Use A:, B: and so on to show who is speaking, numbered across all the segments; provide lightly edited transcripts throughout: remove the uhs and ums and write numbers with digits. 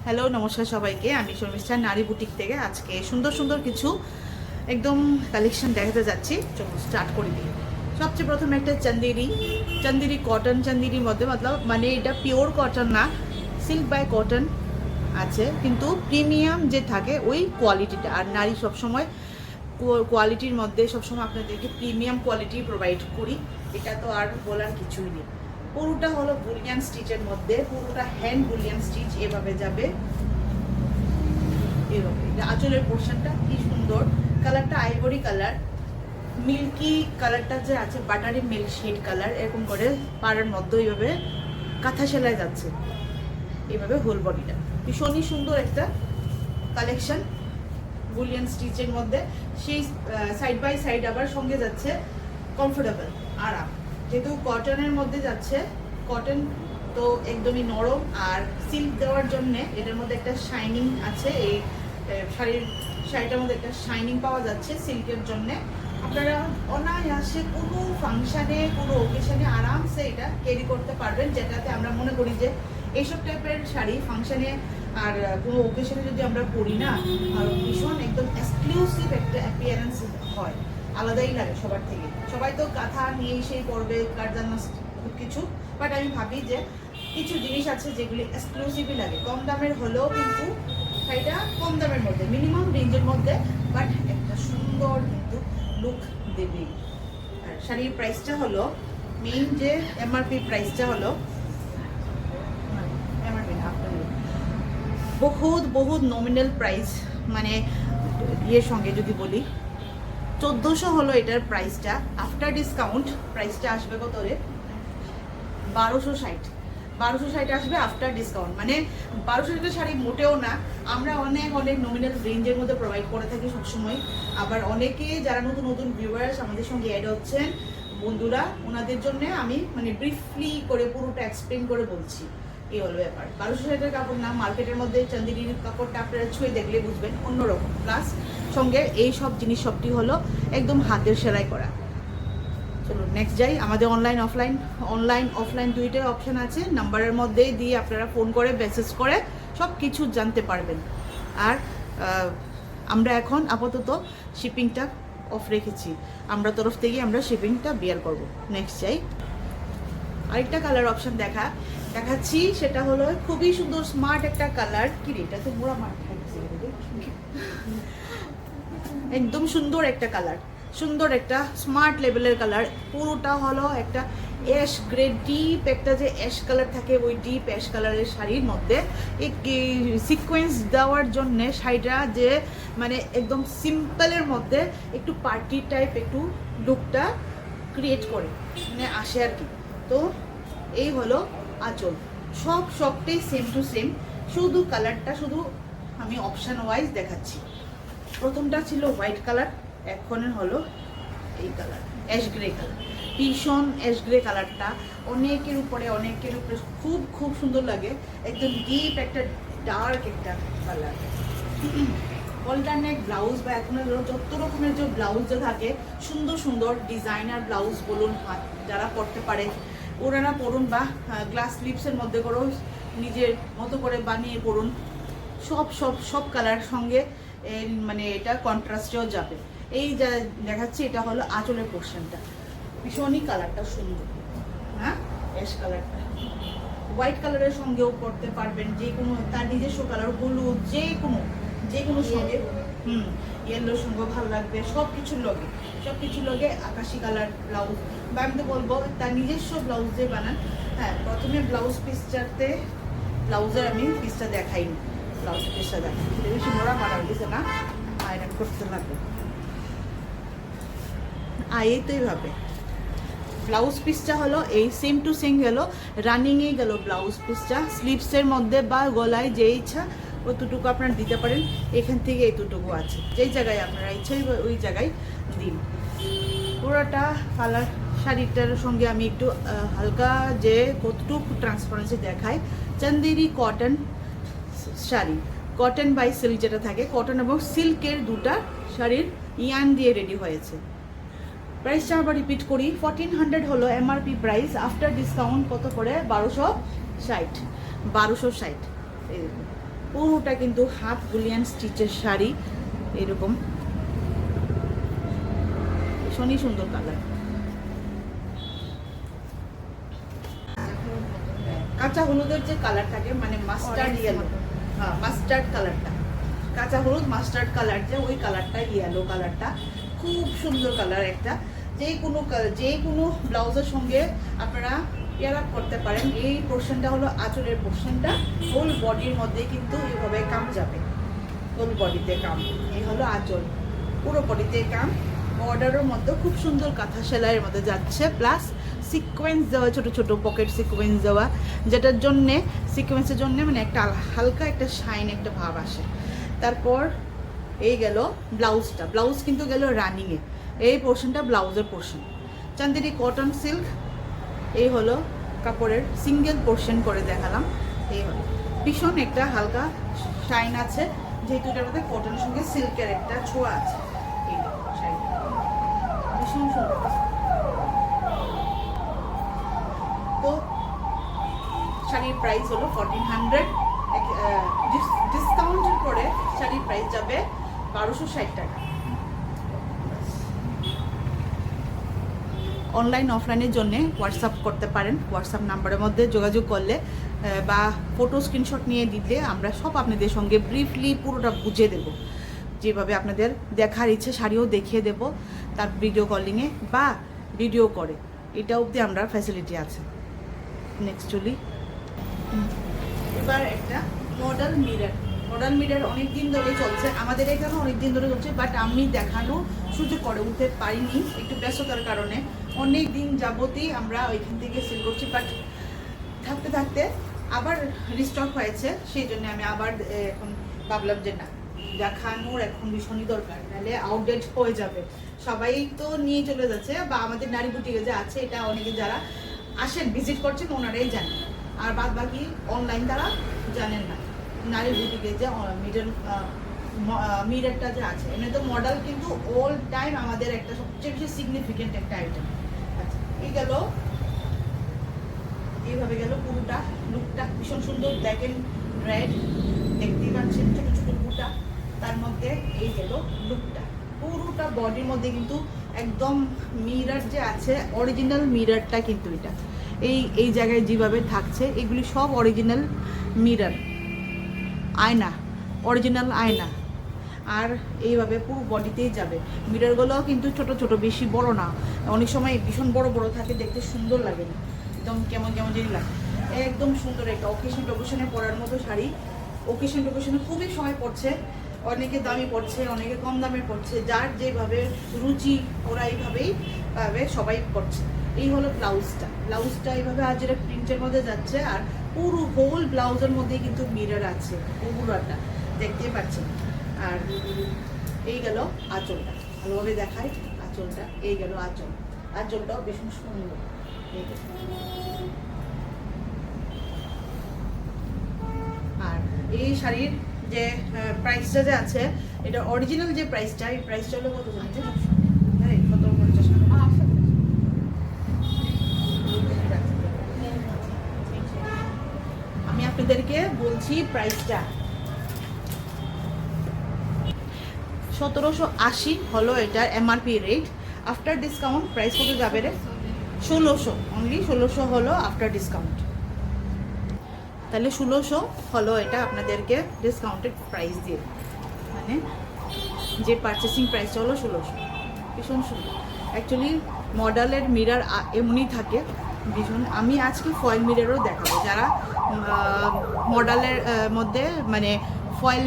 A: Hello, নমস্কার সবাইকে। আমি শর্মিষ্ঠা নারী বুটিক থেকে আজকে সুন্দর সুন্দর কিছু একদম কালেকশন দেখাতে যাচ্ছি। চলো স্টার্ট করে দিই। সবচেয়ে প্রথমে একটা চান্দেরি কটন, চান্দেরির মধ্যে মানে এটা পিওর কটন না, সিল্ক বাই কটন আছে, কিন্তু প্রিমিয়াম যে থাকে ওই কোয়ালিটিটা। আর নারী সবসময় কোয়ালিটির মধ্যে সবসময় আপনাদেরকে প্রিমিয়াম কোয়ালিটি প্রোভাইড করি, এটা তো আর বলার কিছুই নেই। পুরোটা হলো বুলিয়ান স্টিচের মধ্যে, পুরোটা হ্যান্ড বুলিয়ান স্টিচ এভাবে যাবে, এভাবে। এটা আঁচলের পোর্শনটা কি সুন্দর, কালারটা আইভরি কালার, মিল্কি কালারটা যে আছে বাটারি মিল্ক শেড কালার, এরকম করে পাড়ার মধ্যে এইভাবে কাঁথা সেলাই যাচ্ছে, এইভাবে হোল বডিটা ভীষণই সুন্দর একটা কালেকশন বুলিয়ান স্টিচের মধ্যে। সেই সাইড বাই সাইড আবার সঙ্গে যাচ্ছে কমফোর্টেবল আরাম, যেহেতু কটনের মধ্যে যাচ্ছে, কটন তো একদমই নরম। আর সিল্ক দেওয়ার জন্যে এটার মধ্যে একটা শাইনিং আছে, এই শাড়িটার মধ্যে একটা শাইনিং পাওয়া যাচ্ছে সিল্কের জন্যে। আপনারা অনায়াসে কোনো ফাংশানে, কোনো ওকেশনে আরামসে এটা ক্যারি করতে পারবেন, যেটাতে আমরা মনে করি যে এইসব টাইপের শাড়ি ফাংশানে আর কোনো ওকেশনে যদি আমরা পরি না, ভীষণ একদম এক্সক্লুসিভ একটা অ্যাপিয়ারেন্স হয়, আলাদাই লাগে সবার থেকে। সবাই তো কাঁথা নিয়েই সেই পরবে, কারজানা কিছু, বাট আমি ভাবি যে কিছু জিনিস আছে যেগুলি এক্সক্লুসিভই লাগে, কম দামের হলেও কিন্তু শাড়িটা কম দামের মধ্যে, মিনিমাম রেঞ্জের মধ্যে, বাট একটা সুন্দর কিন্তু লুক দেবে। আর শাড়ির প্রাইসটা হলো, মেইন যে এমআরপি প্রাইসটা হলো, বহুত বহুত নমিনাল প্রাইস, মানে ইয়ের সঙ্গে যদি বলি 1400 হলো এটার প্রাইসটা। আফটার ডিসকাউন্ট প্রাইসটা আসবে কত রে? 1260 আসবে আফটার ডিসকাউন্ট। মানে 1200 শাড়ি মোটেও না, আমরা অনেক অনেক নমিনাল রেঞ্জের মধ্যে প্রোভাইড করে থাকি সবসময়। আবার অনেকে যারা নতুন নতুন ভিউয়ার্স আমাদের সঙ্গে অ্যাড হচ্ছেন বন্ধুরা, ওনাদের জন্য আমি মানে ব্রিফলি করে পুরোটা এক্সপ্লেন করে বলছি। এই হলো ব্যাপার। 1200 কাপড় না, মার্কেটের মধ্যে চান্দেরির কাপড়টা আপনারা ছুঁয়ে দেখলে বুঝবেন অন্যরকম। প্লাস সঙ্গে এই সব জিনিস সবটি হলো একদম হাতের সেলাই করা। চলো নেক্সট যাই। আমাদের অনলাইন অফলাইন দুইটাই অপশান আছে, নাম্বারের মধ্যে দিয়ে আপনারা ফোন করে মেসেজ করে সব কিছু জানতে পারবেন। আর আমরা এখন আপাতত শিপিংটা অফ রেখেছি, আমরা তরফ থেকে আমরা শিপিংটা বিয়ার করব। নেক্সট যাই। আরেকটা কালার অপশান দেখাচ্ছি, সেটা হলো খুবই সুন্দর স্মার্ট একটা কালার। কি রে, এটা তো মোড়া মার খাইছে, একদম সুন্দর একটা কালার, সুন্দর একটা স্মার্ট লেভেলের কালার। পুরোটা হলো একটা অ্যাশ গ্রে, ডিপ একটা যে অ্যাশ কালার থাকে, ওই ডিপ অ্যাশ কালারের শাড়ির মধ্যে সিকোয়েন্স দেওয়ার জন্যে শাড়িটা যে মানে একদম সিম্পলের মধ্যে একটু পার্টি টাইপ একটু লুকটা ক্রিয়েট করে, মানে আসে আর কি। তো এই হলো আঁচল, সবটাই সেম টু সেম, শুধু কালারটা শুধু আমি অপশান ওয়াইজ দেখাচ্ছি। প্রথমটা ছিল হোয়াইট কালার, এখনের হলো এই কালার অ্যাশ গ্রে কালার। ভীষণ অ্যাশ গ্রে কালারটা অনেকের উপরে খুব খুব সুন্দর লাগে, একদম ডিপ একটা ডার্ক একটা কালার। অল্টারনেট ব্লাউজ বা এখন যত রকমের যে ব্লাউজ যে থাকে, সুন্দর সুন্দর ডিজাইনার ব্লাউজ বলুন, হাত যারা পরতে পারে ওনারা পরুন, বা গ্লাস স্লিপসের মধ্যে করেও নিজের মতো করে বানিয়ে পরুন, সব কালার সঙ্গে মানে এটা কন্ট্রাস্টেও যাবে। এই যা দেখাচ্ছি এটা হলো আঁচলের পোর্শনটা, ভীষণই কালারটা সুন্দর। হ্যাঁ, অ্যাশ কালারটা হোয়াইট কালারের সঙ্গেও পরতে পারবেন, যে কোনো তার নিজস্ব কালার, হলুদ যে কোনো সঙ্গে, ইয়েলোর সঙ্গে ভালো লাগবে, সব কিছুর লগে আকাশি কালার ব্লাউজ, বা আমি তো বলবো তার নিজস্ব ব্লাউজ যে বানান। হ্যাঁ, প্রথমে ব্লাউজের আমি পিসটা দেখাইনি, ব্লাউজের পিসটা দেখাই, বেশি মোড়া মারা হয়েছে না, আয়রন করতে লাগবে। এই তো এইভাবে ব্লাউজ পিসটা হলো এই সেম টু সেম গেল, রানিংয়েই গেল ব্লাউজ পিসটা। স্লিভসের মধ্যে বা গলায় যে ইচ্ছা অতটুকু আপনারা দিতে পারেন, এখান থেকে এতটুকু আছে, যেই জায়গায় আপনারা ইচ্ছা ওই জায়গায় দিন। পুরোটা কালার শাড়িটার সঙ্গে আমি একটু হালকা যে কতটুকু ট্রান্সপারেন্সি দেখায়। Chanderi cotton sari, cotton by silk যেটা থাকে, কটন এবং সিল্কের দুটা শাড়ির ইয়ান দিয়ে রেডি হয়েছে। প্রাইসটা আবার রিপিট করি, 1400 হলো এমআরপি প্রাইস, আফটার ডিসকাউন্ট কত করে? 1260। এই পুরোটা কিন্তু হাফ বুলিয়ান স্টিচের শাড়ি, এরকম ভীষণই সুন্দর কালার। কাঁচা হলুদের যে কালার থাকে মানে মাস্টার্ড ইয়েলো, হ্যাঁ মাস্টার্ড কালারটা, কাঁচা হলুদ মাস্টার্ড কালার যে ওই কালারটা, ইয়েলো কালারটা খুব সুন্দর কালার একটা। যে কোনো ব্লাউজের সঙ্গে আপনারা পেয়ার আপ করতে পারেন। এই পোর্শনটা হলো আঁচলের পোর্শনটা, হোল বডির মধ্যে কিন্তু এইভাবে কাম যাবে, হোল বডিতে কাম। এই হলো আঁচল, পুরো বডিতে কাম, বর্ডারের মধ্যে খুব সুন্দর কাঁথা সেলাইয়ের মধ্যে যাচ্ছে, প্লাস সিকোয়েন্স দেওয়া, ছোট ছোট পকেট সিকোয়েন্স দেওয়া, যেটার জন্যে সিকোয়েন্সের জন্য মানে একটা হালকা একটা শাইন একটা ভাব আসে। তারপর এই গেল ব্লাউজটা, ব্লাউজ কিন্তু গেল রানিংয়ে। এই পোর্শনটা ব্লাউজের পোর্শন, চান্দেরি কটন সিল্ক। এই হলো কাপড়ের সিঙ্গেল পোর্শন করে দেখালাম। এই হলো ভীষণ একটা হালকা শাইন আছে, যেহেতু এটার মধ্যে কটনের সঙ্গে সিল্কের একটা ছোঁয়া আছে। এই শাইন ভীষণ সুন্দর। তো শাড়ির প্রাইস হলো 1400, ডিসকাউন্টের পরে শাড়ির প্রাইস যাবে 1260 টাকা। অনলাইন অফলাইনের জন্য হোয়াটসঅ্যাপ করতে পারেন, হোয়াটসঅ্যাপ নাম্বারের মধ্যে যোগাযোগ করলে বা ফটো স্ক্রিনশট নিয়ে দিলে আমরা সব আপনাদের সঙ্গে ব্রিফলি পুরোটা বুঝিয়ে দেব। যেভাবে আপনাদের দেখার ইচ্ছে শাড়িও দেখিয়ে দেব, তার ভিডিও কলিংয়ে বা ভিডিও করে, এটা অবধি আমরা ফ্যাসিলিটি আছে। নেক্সট চলি, এবার একটা মডেল মিরর। মডেল মিরর অনেক দিন ধরে চলছে, আমাদের এখানে অনেক দিন ধরে চলছে, বাট আমি দেখানো সুযোগ করে উঠতে পারিনি একটু ব্যস্ততার কারণে। অনেক দিন যাবতই আমরা ওইখান থেকে সেল করছি, বাট থাকতে থাকতে আবার রিস্টক হয়েছে, সেই জন্য আমি আবার এখন ভাবলাম যে না, দেখানোর এখন ভীষণই দরকার, নাহলে আউটডেট হয়ে যাবে। সবাই তো নিয়ে চলে যাচ্ছে, বা আমাদের নারী বুটিকে যে আছে এটা অনেকে যারা আসেন ভিজিট করছেন ওনারাই জানেন, আর বাদ বাকি অনলাইন তারা জানেন না। নারী বুটিকে যে মিররটা যে আছে, এমনি তো মডেল কিন্তু অল টাইম আমাদের একটা সবচেয়ে বেশি সিগনিফিকেন্ট একটা আইটেম। আচ্ছা, এই গেল, এইভাবে গেল পুরোটা লুকটা ভীষণ সুন্দর, ব্ল্যাক এন্ড রেড দেখতেই পাচ্ছেন, ছোট ছোট বুটা, তার মধ্যে এই গেল লুকটা। পুরোটা বডির মধ্যে কিন্তু একদম মিরর যে আছে, অরিজিনাল মিররটা কিন্তু এটা এই জায়গায় যেভাবে থাকছে এগুলি সব অরিজিনাল মিরর, আয়না, অরিজিনাল আয়না। আর এইভাবে পুরো বডিতেই যাবে। মিররগুলো কিন্তু ছোট ছোট, বেশি বড় না, অনেক সময় ভীষণ বড় বড় থাকে, দেখতে সুন্দর লাগে না, একদম কেমন কেমন জিনিস লাগে। একদম সুন্দর একটা অকেশন টোকেশনে পরার মতো শাড়ি, অকেশন টোকেশনে খুবই সময় পড়ছে, অনেকে দামি পড়ছে, অনেকে কম দামে পড়ছে, যার যেভাবে রুচি ওরা এইভাবেই সবাই করছে। এই হলো ব্লাউজটা, ব্লাউজটা এইভাবে আজ যেটা প্রিন্টের মধ্যে যাচ্ছে, আর পুরো হোল ব্লাউজের মধ্যে কিন্তু মিরর আছে পুরোটা, দেখতে পাচ্ছেন। আর এই গেল আঁচলটা, ভালোভাবে দেখায় আঁচলটা, এই গেল আঁচল, আঁচলটাও ভীষণ সুন্দর। আর এই শাড়ির যে প্রাইসটা যে আছে, এটা অরিজিনাল যে প্রাইসটা, এই প্রাইসটা হলো কত জানেন? 1750 টাকা। আমি আপনাদেরকে বলছি প্রাইসটা 1780 হলো এটার MRP rate. After discount price কত যাবে রে? 1600, অনলি 1600 হলো আফটার ডিসকাউন্ট। তাহলে 1600 হলো এটা আপনাদেরকে ডিসকাউন্টেড প্রাইস দিয়ে, মানে যে পারচেসিং প্রাইসটা হলো 1600। ভীষণ সুন্দর অ্যাকচুয়ালি। মডেলের মিরর এমনই থাকে ভীষণ। আমি আজকে ফয়েল মিররও দেখাবো, যারা মডেলের মধ্যে মানে ফয়েল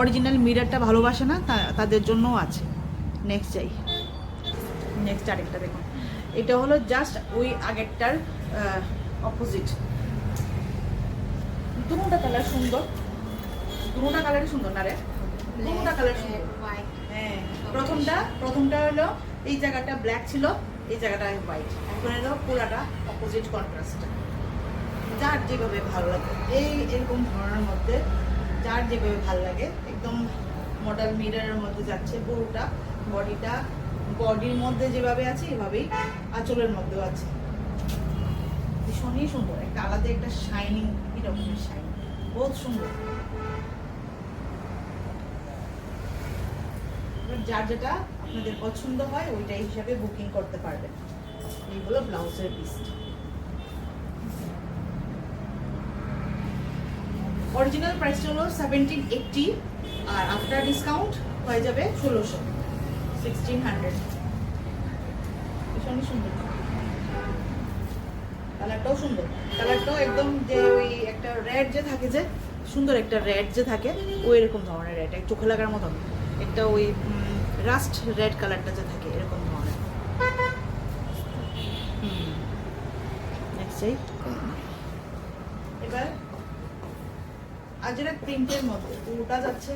A: অরিজিনাল মিররটা ভালোবাসে না তাদের জন্যও আছে। নেক্সট যাই, নেক্সট আরেকটা দেখুন, এটা হলো জাস্ট ওই আগেরটার অপোজিট। দুটোটা কালার সুন্দর, দুটোটা কালারই সুন্দর না রে? দুটোটা কালার সুন্দর। হ্যাঁ, প্রথমটা হলো এই জায়গাটা ব্ল্যাক ছিল, এই জায়গাটা হোয়াইট, এখন হলো পুরাটা অপোজিট কন্ট্রাস্টটা। যার যেভাবে ভালো লাগে এরকম ধরনের মধ্যে, যার যেভাবে ভালো লাগে, একদম মডেল মিররের মধ্যে যাচ্ছে পুরোটা। বডির মধ্যে যেভাবে আছে এভাবেই আঁচলের মধ্যেও আছে। ভীষণই সুন্দর, একটা আলাদা একটা শাইনিং, এরকমের শাইনিং, বহুত সুন্দর। যার যেটা আপনাদের পছন্দ হয় ওইটাই হিসাবে বুকিং করতে পারবেন। এইগুলো ব্লাউজের পিস। অরিজিনাল প্রাইসটা হলো 1780 আর আফটার ডিসকাউন্ট হয়ে যাবে 1600, 1600। ভীষণই সুন্দর, কালারটাও সুন্দর। কালারটাও একদম যে ওই একটা রেড যে থাকে, যে সুন্দর একটা রেড যে থাকে ওই এরকম ধরনের রেড, এক চোখে লাগার মতন একটা ওই রাস্ট রেড কালারটা যে থাকে এরকম ধরনের। এবার আজরাক প্রিন্টের মধ্যে পুরোটা যাচ্ছে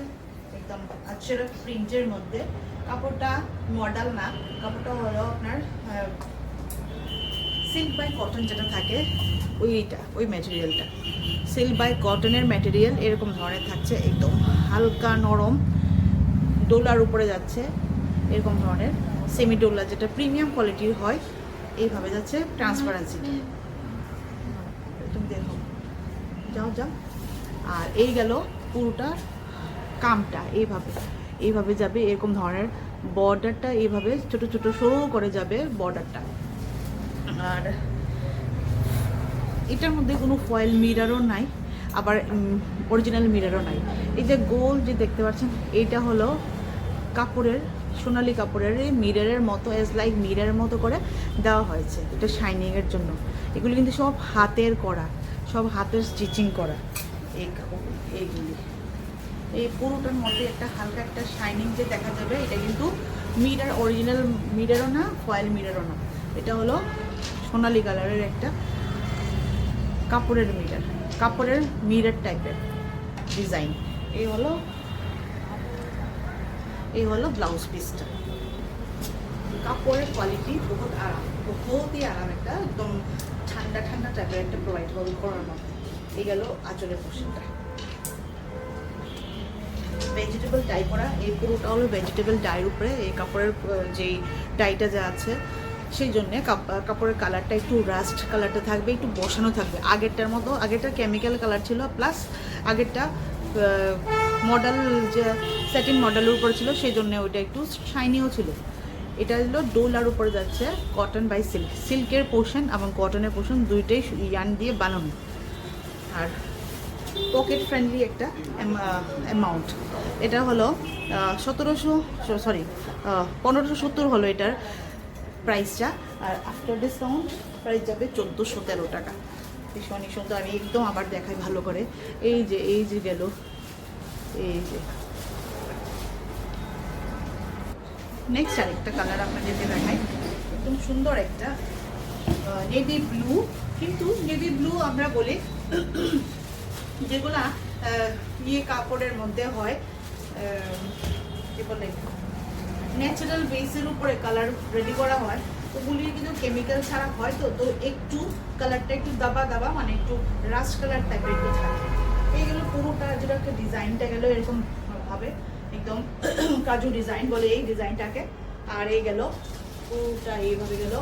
A: একদম আজরাক প্রিন্টের মধ্যে। কাপড়টা মডেল না, কাপড়টা হলো আপনার সিল্ক বাই কটন যেটা থাকে ওই ম্যাটেরিয়ালটা সিল্ক বাই কটনের ম্যাটেরিয়াল এরকম ধরনের থাকছে, একদম হালকা নরম ডোলার উপরে যাচ্ছে এরকম ধরনের সেমি ডোলা, যেটা প্রিমিয়াম কোয়ালিটির হয়। এইভাবে যাচ্ছে ট্রান্সপারেন্সি, তুমি দেখো, যাও। আর এই গেল পুরোটা কামটা এইভাবে যাবে এরকম ধরনের। বর্ডারটা এইভাবে ছোট ছোট সরু করে যাবে বর্ডারটা। আর এটার মধ্যে কোনো ফয়েল মিরারও নাই, আবার অরিজিনাল মিরারও নাই। এই যে গোল যে দেখতে পাচ্ছেন এইটা হলো কাপড়ের, সোনালি কাপড়ের মিরারের মতো, এজ লাইক মিরারের মতো করে দেওয়া হয়েছে, এটা শাইনিংয়ের জন্য। এগুলি কিন্তু সব হাতের করা, সব হাতের স্টিচিং করা। এইগুলি এই পুরোটার মধ্যে একটা হালকা একটা শাইনিং যে দেখা যাবে, এটা কিন্তু মিরার, অরিজিনাল মিরারও না, ফয়েল মিরারও না, এটা হলো সোনালি কালারের একটা কাপড়ের মিরার টাইপের ডিজাইন। এই হলো ব্লাউজ পিসটা। কাপড়ের কোয়ালিটি বহুতই আরাম, একটা একদম ঠান্ডা টাইপের একটা প্রোভাইড করার মতো। এই গেল আঁচলের পোর্শনটা, ভেজিটেবল ডাই করা। এই পুরোটা হলো ভেজিটেবল ডাইয়ের উপরে। এই কাপড়ের যেই ডাইটা যা আছে সেই জন্যে কাপড়ের কালারটা একটু রাস্ট কালারটা থাকবে, একটু বসানো থাকবে। আগেরটা কেমিক্যাল কালার ছিল, প্লাস আগেরটা মডেল যে সেটিং মডেলের উপর ছিল, সেই জন্য ওইটা একটু শাইনিও ছিল। এটা হলো ডোলার উপরে যাচ্ছে, কটন বাই সিল্কের পোর্শন এবং কটনের পোর্শন দুইটাই ইয়ান দিয়ে বানানো। আর পকেট ফ্রেন্ডলি একটা অ্যামাউন্ট। এটা হলো 1570 হলো এটার প্রাইসটা। আর আফটার ডিসকাউন্ট প্রাইস যাবে 1413 টাকা। ভীষণই সুন্দর। আমি একদম আবার দেখাই ভালো করে। এই যে গেল, এই যে নেক্সট আরেকটা কালার আপনাদেরকে দেখাই, একদম সুন্দর একটা নেভি ব্লু। কিন্তু নেভি ব্লু আমরা বলি যেগুলা কাপড়ের মধ্যে হয়, কি বলে, ন্যাচারাল বেসের উপরে কালার রেডি করা হয়, ওগুলি কিন্তু কেমিক্যাল ছাড়া হয়। তো একটু কালারটা একটু দাবা মানে একটু রাস্ট কালার টাইপের একটু থাকে। এইগুলো পুরোটা যেটা একটা ডিজাইনটা গেল এরকম ভাবে, একদম কাজু ডিজাইন বলে এই ডিজাইনটাকে। আর এই গেল পুরোটা এইভাবে গেল।